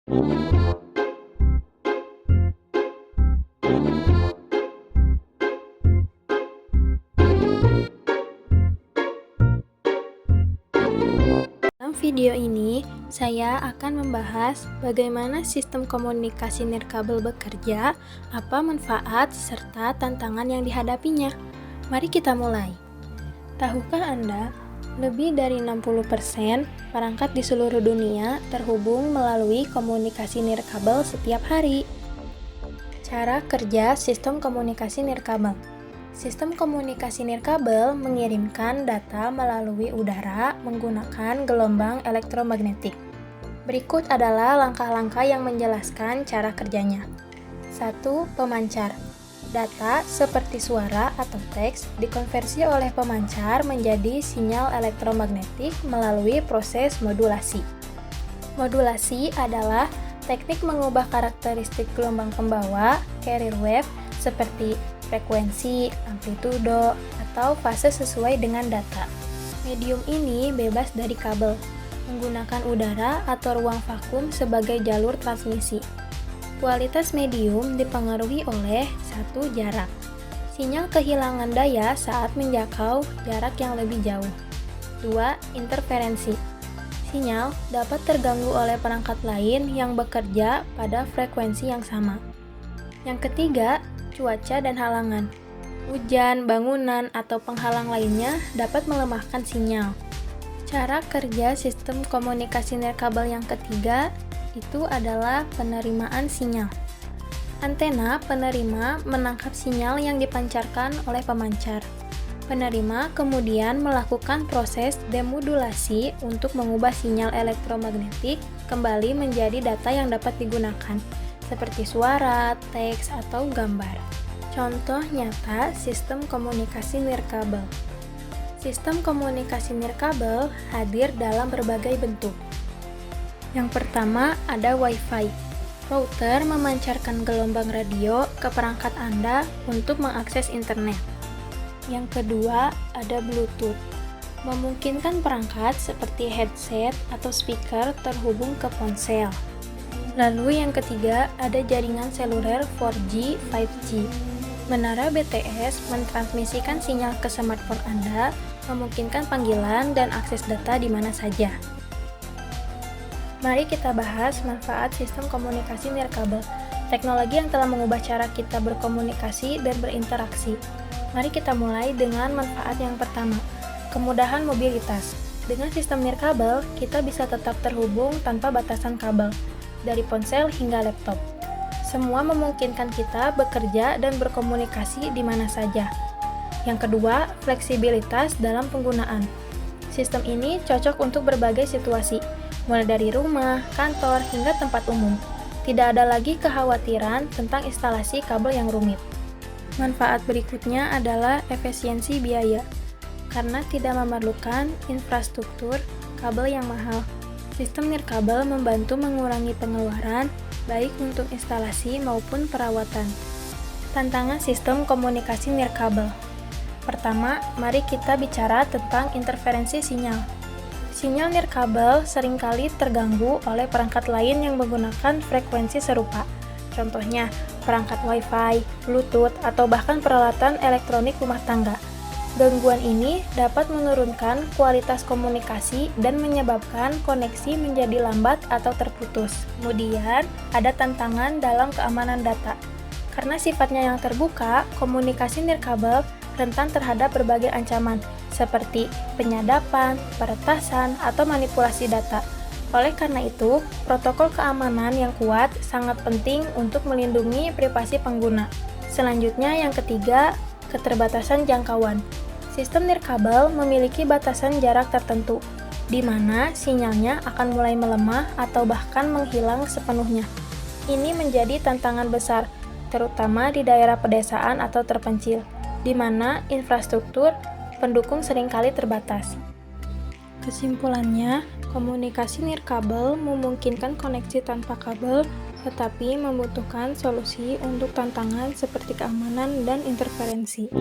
Dalam video ini, saya akan membahas bagaimana sistem komunikasi nirkabel bekerja, apa manfaat, serta tantangan yang dihadapinya. Mari kita mulai. Tahukah Anda, lebih dari 60% perangkat di seluruh dunia terhubung melalui komunikasi nirkabel setiap hari. Cara kerja sistem komunikasi nirkabel. Sistem komunikasi nirkabel mengirimkan data melalui udara menggunakan gelombang elektromagnetik. Berikut adalah langkah-langkah yang menjelaskan cara kerjanya. 1. Pemancar. Data seperti suara atau teks dikonversi oleh pemancar menjadi sinyal elektromagnetik melalui proses modulasi. Modulasi adalah teknik mengubah karakteristik gelombang pembawa, carrier wave, seperti frekuensi, amplitudo, atau fase sesuai dengan data. Medium ini bebas dari kabel, menggunakan udara atau ruang vakum sebagai jalur transmisi. Kualitas medium dipengaruhi oleh 1. Jarak. Sinyal kehilangan daya saat menjangkau jarak yang lebih jauh. 2. Interferensi. Sinyal dapat terganggu oleh perangkat lain yang bekerja pada frekuensi yang sama. Yang ketiga, cuaca dan halangan. Hujan, bangunan, atau penghalang lainnya dapat melemahkan sinyal. Cara kerja sistem komunikasi nirkabel yang ketiga itu adalah penerimaan sinyal. Antena penerima menangkap sinyal yang dipancarkan oleh pemancar. Penerima kemudian melakukan proses demodulasi untuk mengubah sinyal elektromagnetik kembali menjadi data yang dapat digunakan, seperti suara, teks, atau gambar. Contoh nyata sistem komunikasi nirkabel. Sistem komunikasi nirkabel hadir dalam berbagai bentuk. Yang pertama ada Wi-Fi. Router memancarkan gelombang radio ke perangkat Anda untuk mengakses internet. Yang kedua ada Bluetooth. Memungkinkan perangkat seperti headset atau speaker terhubung ke ponsel. Lalu yang ketiga, ada jaringan seluler 4G, 5G. Menara BTS mentransmisikan sinyal ke smartphone Anda, memungkinkan panggilan dan akses data di mana saja. Mari kita bahas manfaat sistem komunikasi nirkabel, teknologi yang telah mengubah cara kita berkomunikasi dan berinteraksi. Mari kita mulai dengan manfaat yang pertama, kemudahan mobilitas. Dengan sistem nirkabel, kita bisa tetap terhubung tanpa batasan kabel, dari ponsel hingga laptop. Semua memungkinkan kita bekerja dan berkomunikasi di mana saja. Yang kedua, fleksibilitas dalam penggunaan. Sistem ini cocok untuk berbagai situasi, mulai dari rumah, kantor, hingga tempat umum. Tidak ada lagi kekhawatiran tentang instalasi kabel yang rumit. Manfaat berikutnya adalah efisiensi biaya, karena tidak memerlukan infrastruktur kabel yang mahal. Sistem nirkabel membantu mengurangi pengeluaran, baik untuk instalasi maupun perawatan. Tantangan sistem komunikasi nirkabel. Pertama, mari kita bicara tentang interferensi sinyal. Sinyal nirkabel seringkali terganggu oleh perangkat lain yang menggunakan frekuensi serupa. Contohnya, perangkat Wi-Fi, Bluetooth, atau bahkan peralatan elektronik rumah tangga. Gangguan ini dapat menurunkan kualitas komunikasi dan menyebabkan koneksi menjadi lambat atau terputus. Kemudian, ada tantangan dalam keamanan data. Karena sifatnya yang terbuka, komunikasi nirkabel rentan terhadap berbagai ancaman, seperti penyadapan, peretasan, atau manipulasi data. Oleh karena itu, protokol keamanan yang kuat sangat penting untuk melindungi privasi pengguna. Selanjutnya, yang ketiga, keterbatasan jangkauan. Sistem nirkabel memiliki batasan jarak tertentu, di mana sinyalnya akan mulai melemah atau bahkan menghilang sepenuhnya. Ini menjadi tantangan besar, terutama di daerah pedesaan atau terpencil, di mana infrastruktur pendukung seringkali terbatas. Kesimpulannya, komunikasi nirkabel memungkinkan koneksi tanpa kabel, tetapi membutuhkan solusi untuk tantangan seperti keamanan dan interferensi.